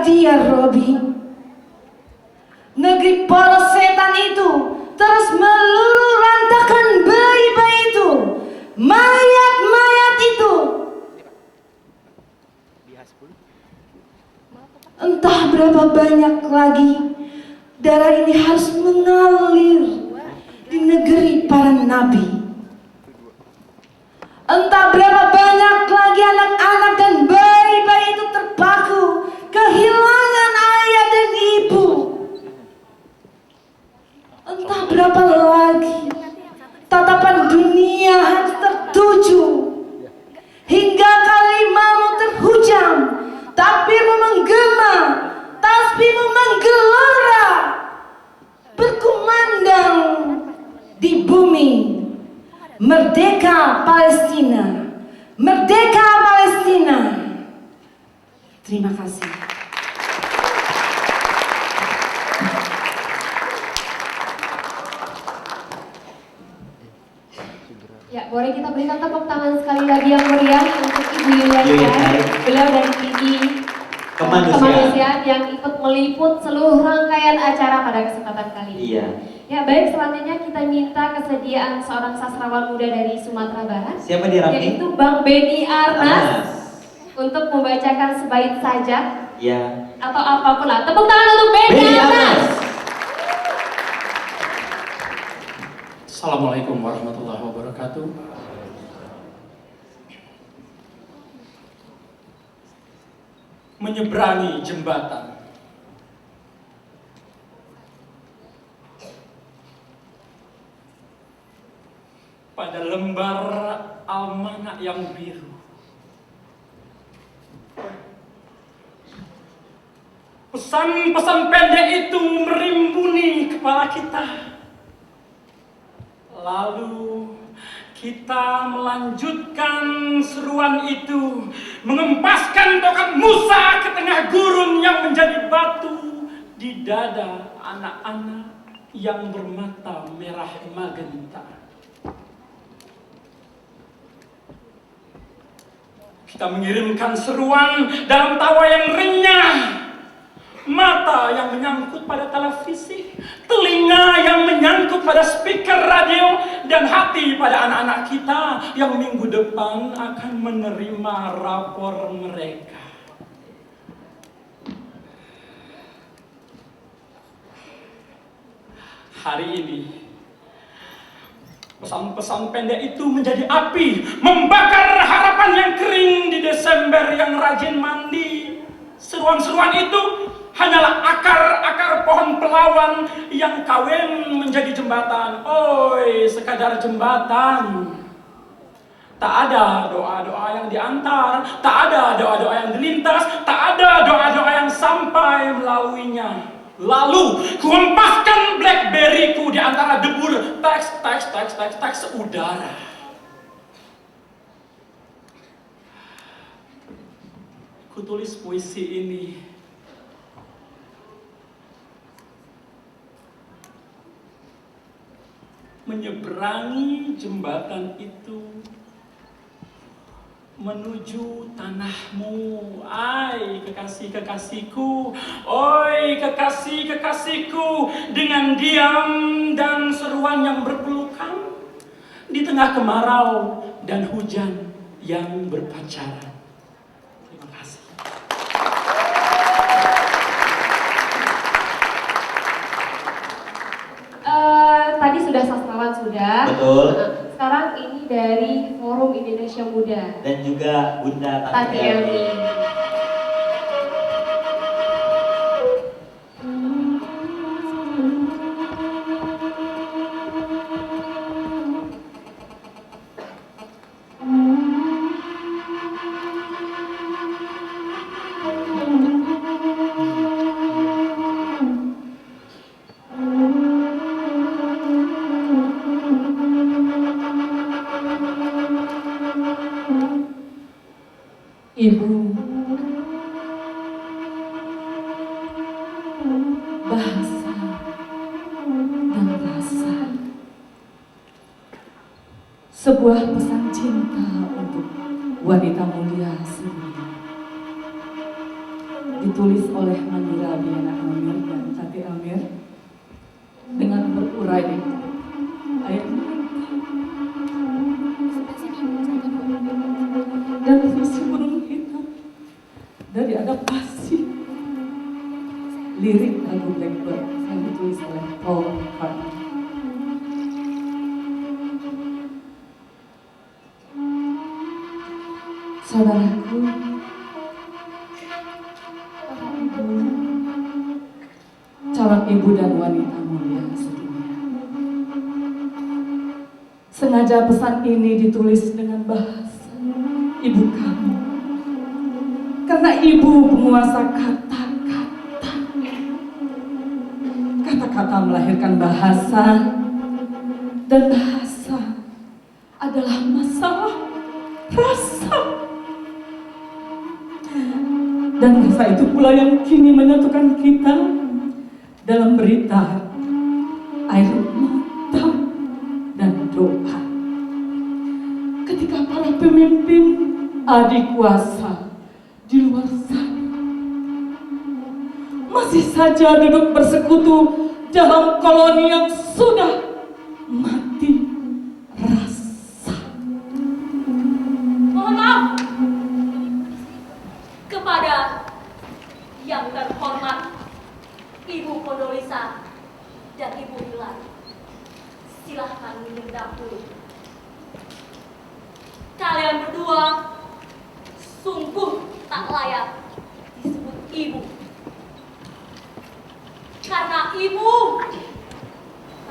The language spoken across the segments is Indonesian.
dia, Robi. Negeri para setan itu terus meluluh lantakan bayi-bayi itu, mayat-mayat itu. Entah berapa banyak lagi darah ini harus mengalir di negeri para nabi. Entah berapa banyak lagi anak-anak dan bayi-bayi itu terpaku, kehilangan ayah dan ibu. Entah berapa lagi tatapan dunia harus tertuju, hingga kalimamu terhujam, takbirmu menggema, tasbihmu menggelora, berkumandang di bumi. Merdeka Palestina, merdeka Palestina. Terima kasih. Ya, boleh kita berikan tepuk tangan sekali lagi yang meriah untuk Ibu Yuliana. Beliau dari TV Kemanusiaan yang ikut meliput seluruh rangkaian acara pada kesempatan kali ini. Iya. Ya, baik, selanjutnya kita minta kesediaan seorang sastrawan muda dari Sumatera Barat. Siapa dia, Raffi? Yaitu Bang Benny Arnas untuk membacakan sebaik saja. Ya. Atau apapun lah. Tepuk tangan untuk Benny Arnas. Assalamualaikum warahmatullahi wabarakatuh. Menyeberangi jembatan. Pada lembar almanak yang biru. Pesan-pesan pendek itu merimbuni kepala kita. Lalu kita melanjutkan seruan itu, mengempaskan tongkat Musa ke tengah gurun yang menjadi batu di dada anak-anak yang bermata merah magenta. Kita mengirimkan seruan dalam tawa yang renyah, mata yang menyangkut pada televisi, telinga yang menyangkut pada speaker radio, dan hati pada anak-anak kita yang minggu depan akan menerima rapor mereka. Hari ini, pesan-pesan pendek itu menjadi api, membakar harapan yang kering di Desember yang rajin mandi. Seruan-seruan itu hanyalah akar-akar pohon pelawan yang kawin menjadi jembatan. Oi, sekadar jembatan. Tak ada doa-doa yang diantar, tak ada doa-doa yang dilintas, tak ada doa-doa yang sampai melaluinya. Lalu kuhempaskan BlackBerry-ku di antara debur teks udara. Kutulis puisi ini menyeberangi jembatan itu menuju tanahmu. Ai kekasih-kekasihku, oi kekasih-kekasihku, dengan diam dan seruan yang berpelukan di tengah kemarau dan hujan yang berpacaran. Terima kasih. Tadi sudah sastrawan sudah. Betul. Sekarang ini dari Forum Indonesia Muda. Dan juga Bunda Tati Elmi. Ibu, bahasa dan rasa, sebuah pesan cinta untuk wanita mulia sendiri. Di ditulis oleh Mandira Diana Amir dan Tati Amir dengan berurai ayat dan visi burung hitam dari adaptasi lirik lagu Blackbird yang ditulis oleh Paul McCartney. Saudaraku, calon ibu dan wanita mulia sedunia. Sengaja pesan ini ditulis dengan bahasa ibu kamu, karena ibu penguasa kata-kata. Kata-kata melahirkan bahasa, dan bahasa adalah masalah rasa. Dan rasa itu pula yang kini menyatukan kita dalam berita, air mata, dan doa. Ketika para pemimpin adik kuasa di luar sana masih saja duduk bersekutu dalam koloni yang sudah mati rasa. Mohon maaf kepada yang terhormat Ibu Kondolisa dan Ibu Hilary. Silahkan minum dahulu. Kalian berdua sungguh tak layak disebut ibu. Karena ibu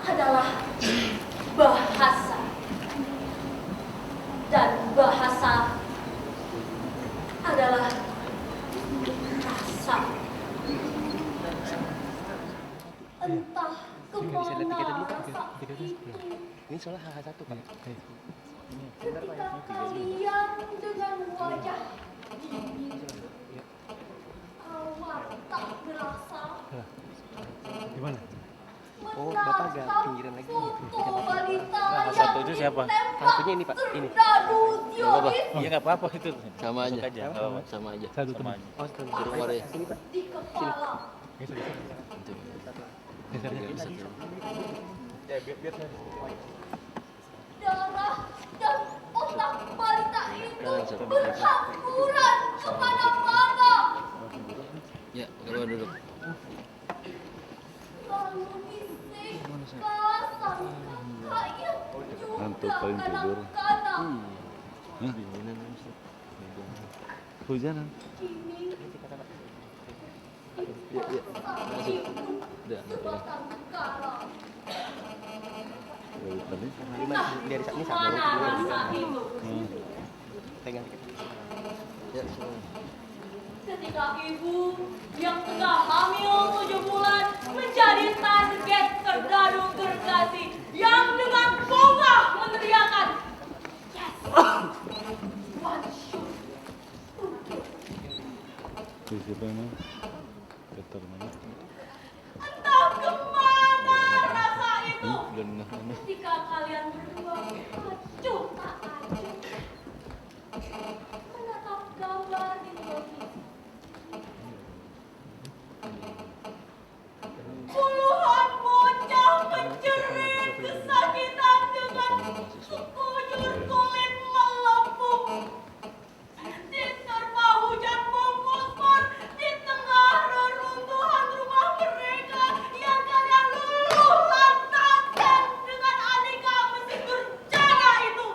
adalah bahasa. Dan bahasa adalah rasa. Entah kemana rasa itu. Ini soalnya H1 kan? Ketika kalian dengan wajah ini awal tak berasa Gimana? Oh, menatap Bapak agak pinggiran lagi. foto balita Nah, yang satu itu siapa? Satunya ini, Pak. Ini. serdadu Gak apa-apa. Zionis Iya nggak apa-apa itu. Sama aja. Masuk aja. Nggak apa-apa. Sama aja. Satu teman. Oh, satu. Di rumah deh. Sini, Pak. di kepala. Itu. Geser. Satu. Ya, biar saya. Darah dan otak balita itu Kanan, satu. berhamburan kemana-mana. Ya, kalau duduk. Lalu bisikkan sang kakak yang juga kanak-kanak. Dinginan. Hujanan. Kini Ya, ya. Masuk. Udah. sebatang kara. Entah dari ini sama. Mana rasa itu? Pegang dikit. Ya, semua. Ketika ibu yang tengah hamil 7 bulan menjadi target serdadu gergasi yang dengan bongkah meneriakan yes, one shoot. Siapa yang mana? Peter mana? Entah kemana rasa itu. Udah nengah mana? Ketika kalian berdua acuh tak acuh menatap gambar di televisi. Puluhan bocah menjerit kesakitan dengan sekujur kulit melempung. Diterpa hujan bom fosfor di tengah reruntuhan rumah mereka yang kalian luluh lantakan dengan aneka mesin durjana itu.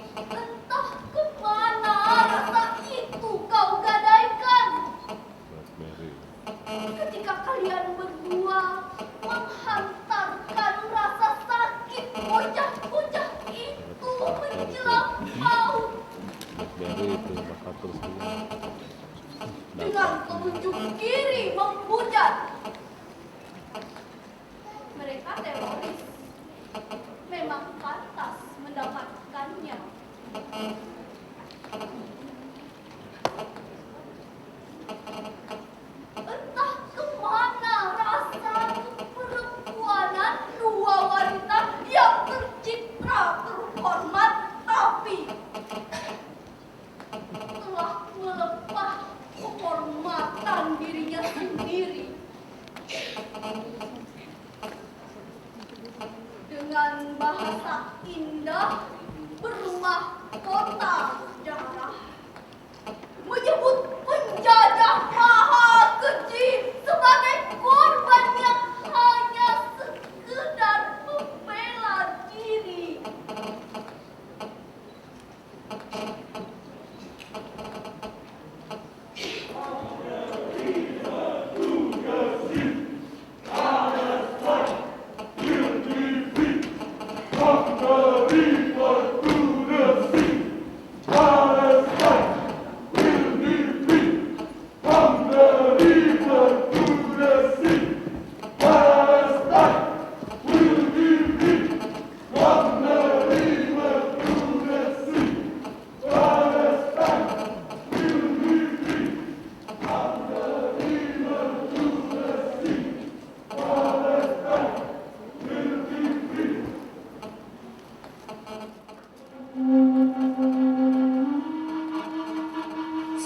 Entah kemana rasa itu kau gadaikan. Ketika kalian berdua menghantarkan rasa sakit bocah-bocah itu menjelang maut Blackberry itu bakal terus dulu. dengan telunjuk kiri menghujat. Mereka teroris. Memang pantas mendapatkannya. Entah kemana rasa perempuanan dua wanita yang tercitra terhormat mahkota darah, menyebut penjajah maha keji sebagai korban yang hanya sekedar membela diri.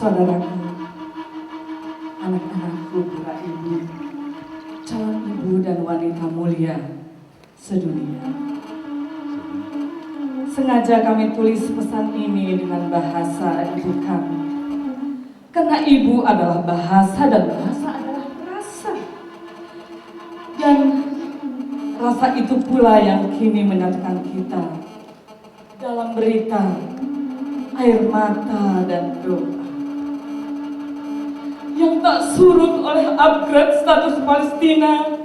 Saudaraku, anak-anakku para ibu, calon ibu dan wanita mulia sedunia. Sengaja kami tulis pesan ini dengan bahasa ibu kami. Karena ibu adalah bahasa dan bahasa adalah rasa. Dan rasa itu pula yang kini menyatukan kita dalam berita, air mata dan doa. Yang tak surut oleh upgrade status Palestina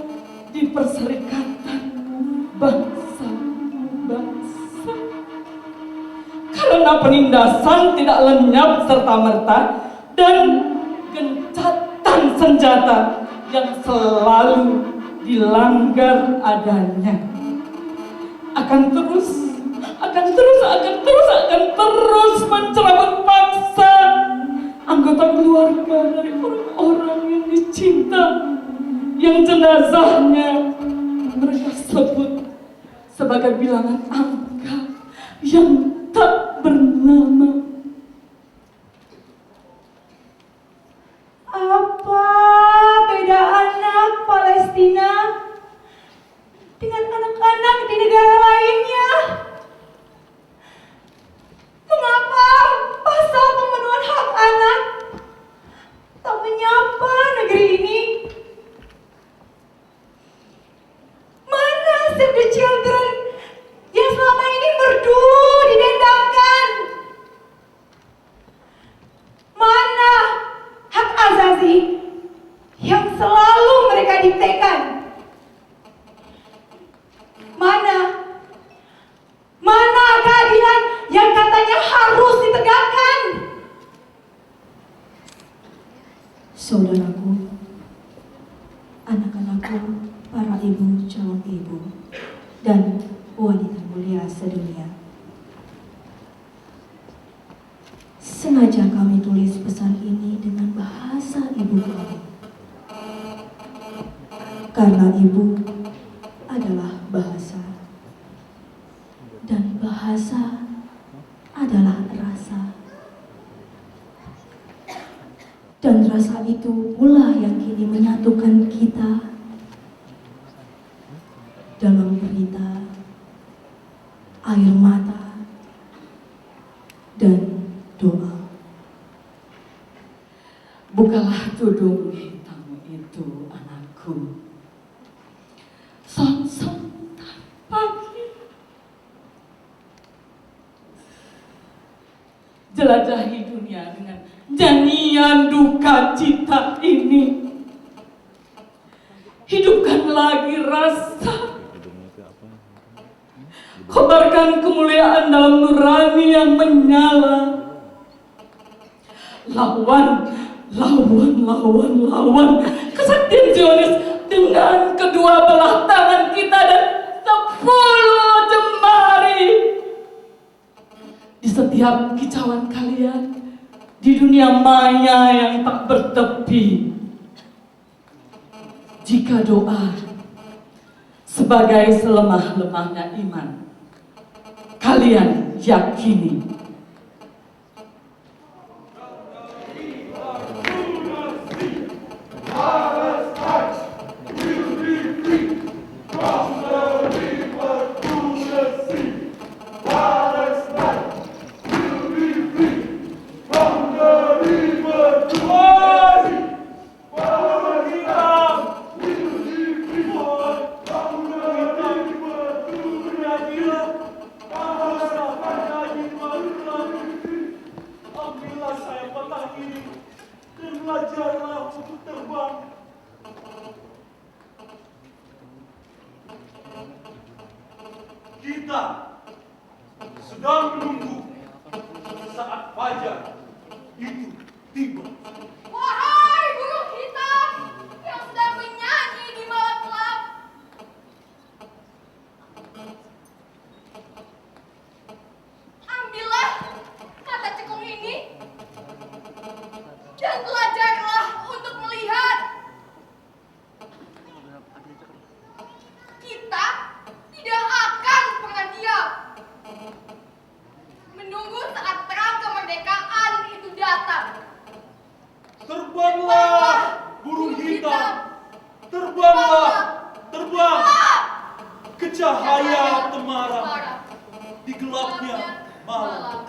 di Perserikatan Bangsa-Bangsa. Karena penindasan tidak lenyap serta-merta dan gencatan senjata yang selalu dilanggar adanya akan terus mencerabut paksa anggota keluarga dari orang-orang yang dicinta, yang jenazahnya mereka sebut sebagai bilangan angka yang tak bernama. Apa beda anak Palestina dengan anak-anak di negara lainnya? Mengapa pasal pemenuhan hak anak tak menyapa negeri ini? Mana Save the Children yang selama ini merdu didendangkan? Mana hak azazi yang selalu mereka diktekan? Mana keadilan yang katanya harus ditegakkan? Saudaraku, anak-anakku, para ibu, calon ibu, dan wanita mulia sedunia. Sengaja kami tulis pesan ini dengan bahasa ibu kami. Karena ibu adalah bahasa, dan bahasa adalah rasa. Dan rasa itu pula yang kini menyatukan kita dalam berita, air mata, dan doa. Bukalah tudung hitam itu, anakku. Son-son pagi. Jelajahi dunia dengan nyanyian duka cita ini. Hidupkan lagi rasa. Kobarkan kemuliaan dalam nurani yang menyala. Lawan kesaktian Zionis dengan kedua belah tangan kita dan 10 jemari. Di setiap kicauan kalian di dunia maya yang tak bertepi. Jika doa sebagai selemah-lemahnya iman, kalian yakini fajar itu tiba. Wahai burung hitam yang sedang menyanyi di malam gelap, ambillah mata cekung ini dan belajarlah untuk melihat. Kita tidak akan pernah diam menunggu saat terang kemerdekaan itu datang. Terbanglah burung hitam, terbanglah, terbang ke cahaya temaram di gelapnya malam.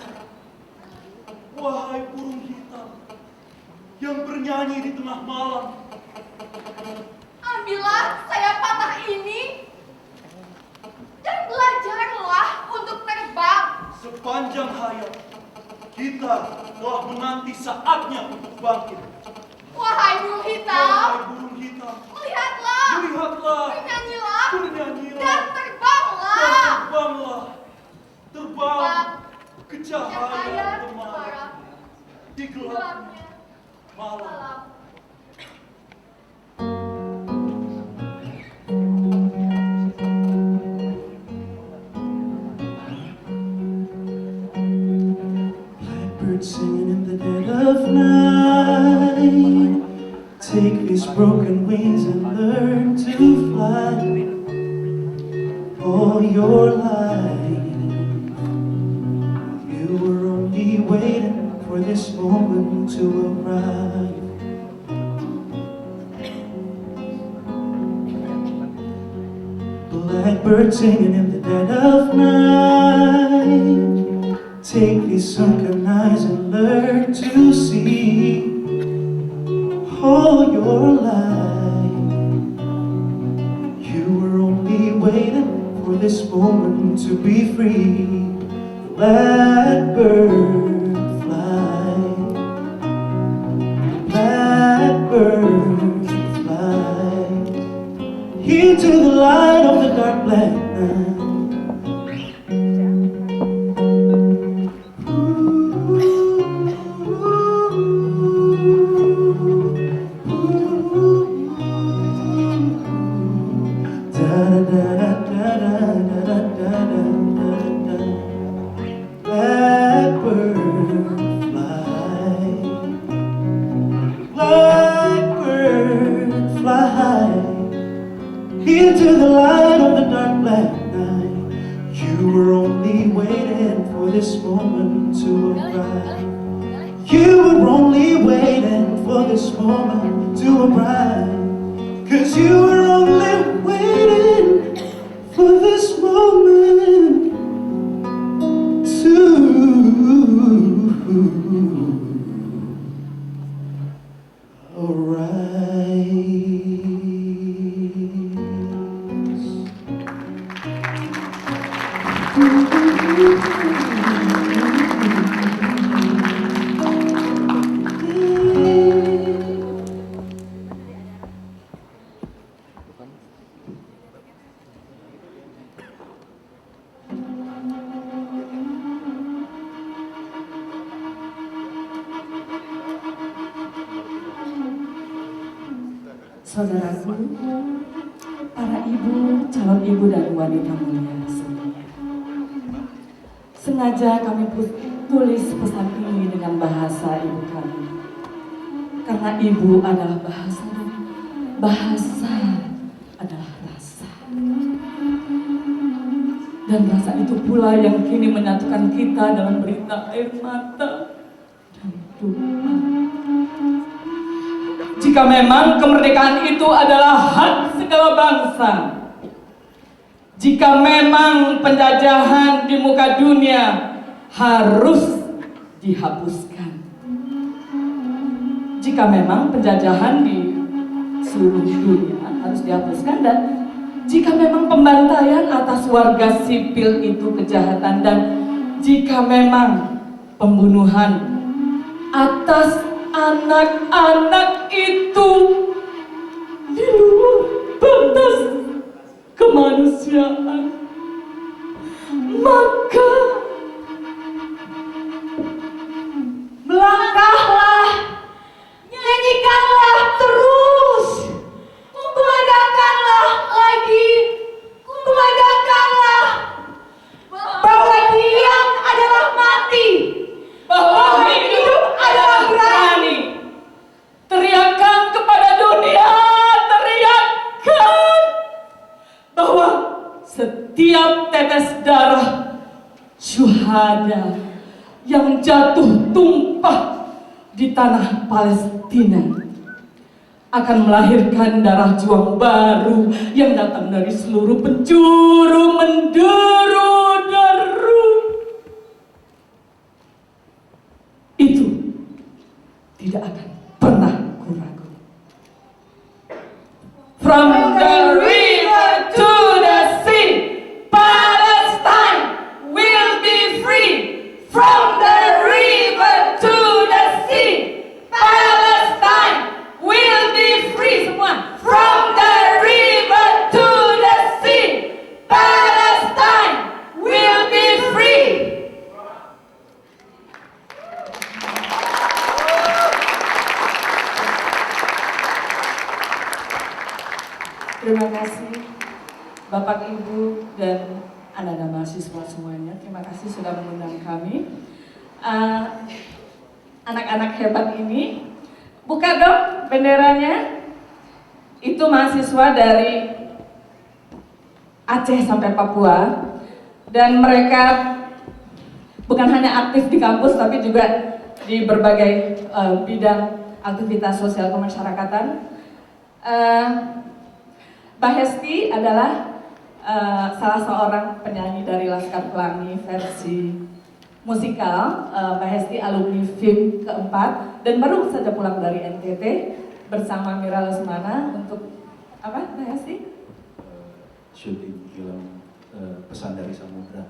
Wahai burung hitam yang bernyanyi di tengah malam, Ambillah sayap patah ini dan belajarlah untuk terbang. sepanjang hayat kita telah menanti saatnya untuk bangkit. Wahai burung hitam, Wahai burung hitam, lihatlah, lihatlah, bernyanyilah, bernyanyilah, dan terbanglah. dan terbanglah, terbang Terbang ke cahaya cahaya temaram temaram di gelapnya gelapnya malam. malam. Blackbird singing in the dead of night. Take these broken wings and learn to fly. All your life, you were only waiting for this moment to arrive. Blackbird singing in the dead of night. Take these sunken eyes and learn to see. All your life, you were only waiting for this moment to be free. Blackbird fly, blackbird fly into the light of the dark black night. Into the light of the dark black night, you were only waiting for this moment to arrive. You were only waiting for this moment to arrive. 'Cause you were only waiting for this moment to Saudaraku, para ibu, calon ibu dan wanita mulia semuanya. Sengaja kami tulis pesan ini dengan bahasa ibu kami. Karena ibu adalah bahasa, bahasa adalah rasa. Dan rasa itu pula yang kini menyatukan kita dalam berita air mata dan doa. Jika memang kemerdekaan itu adalah hak segala bangsa, jika memang penjajahan di muka dunia harus dihapuskan, jika memang penjajahan di seluruh dunia harus dihapuskan, dan jika memang pembantaian atas warga sipil itu kejahatan, dan jika memang pembunuhan atas anak-anak itu di luar batas kemanusiaan, maka syuhada yang jatuh tumpah di tanah Palestina akan melahirkan darah juang baru yang datang dari seluruh penjuru menderu-deru. Itu tidak akan pernah kuragu. From the river to the sea, Palestine will be free. From the river to the sea, Palestine will be free. Semua. From the river to the sea, Palestine will be free. Terima kasih Bapak, Ibu, dan anak-anak mahasiswa semuanya. Terima kasih sudah mengundang kami. Anak-anak hebat ini, buka dong benderanya. Itu mahasiswa dari Aceh sampai Papua. Dan mereka bukan hanya aktif di kampus, tapi juga di berbagai bidang aktivitas sosial kemasyarakatan. Mbak Hesti adalah salah seorang penyanyi dari Laskar Pelangi versi musikal. Mbak Hesti alumni FIM keempat dan baru saja pulang dari NTT bersama Mira Lesmana untuk apa, Mbak Hesti? Syuting film Pesan dari Samudra.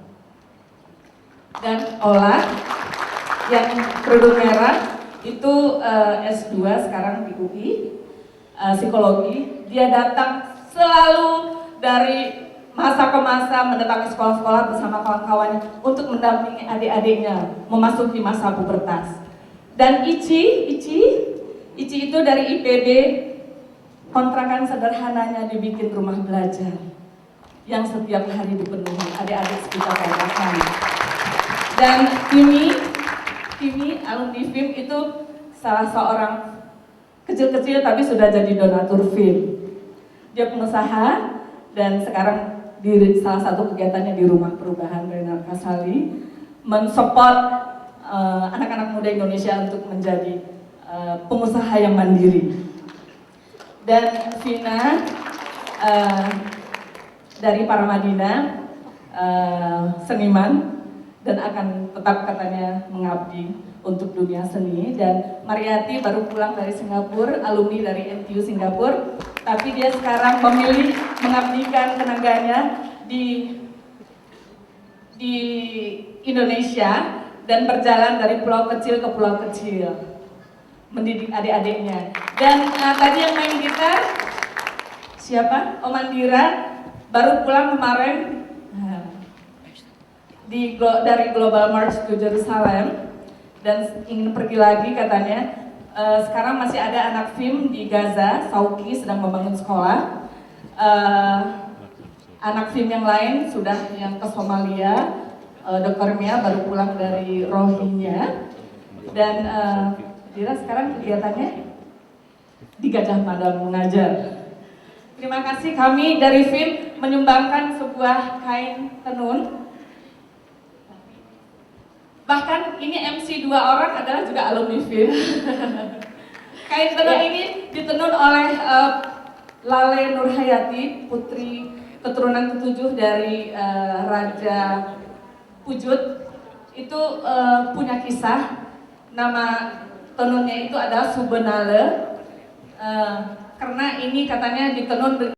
Dan Ola yang kerudung merah itu S2 sekarang di UI, psikologi. Dia datang selalu dari masa ke masa mendatangi sekolah-sekolah bersama kawan-kawannya untuk mendampingi adik-adiknya memasuki masa pubertas. Dan Ici itu dari IPB, kontrakan sederhananya dibikin rumah belajar yang setiap hari dipenuhi adik-adik sekitar kontrakan. Dan Kimi alumni FIM itu salah seorang kecil-kecil tapi sudah jadi donatur FIM. Dia pengusaha dan sekarang di salah satu kegiatannya di Rumah Perubahan Renal Kasali mensupport anak-anak muda Indonesia untuk menjadi pengusaha yang mandiri. Dan Vina dari Paramadina, seniman dan akan tetap katanya mengabdi untuk dunia seni. Dan Mariati baru pulang dari Singapura, alumni dari NTU Singapura, tapi dia sekarang memilih mengabdikan tenaganya di Indonesia dan berjalan dari pulau kecil ke pulau kecil mendidik adik-adiknya. Dan tadi yang main gitar siapa? Om Andira baru pulang kemarin dari Global March to Jerusalem dan ingin pergi lagi katanya. Sekarang masih ada anak FIM di Gaza, Sauki sedang membangun sekolah. Anak FIM yang lain sudah yang ke Somalia, Dr. Mia baru pulang dari Rohingya. Dan Dira sekarang kegiatannya di Gajah Mada mengajar. Terima kasih, kami dari FIM menyumbangkan sebuah kain tenun. Bahkan ini MC 2 orang adalah juga alumni FIM. Kain tenun ini ditenun oleh Lale Nurhayati, putri keturunan ke-7 dari Raja Pujut. Itu punya kisah. Nama tenunnya itu adalah Subenale. Karena ini katanya ditenun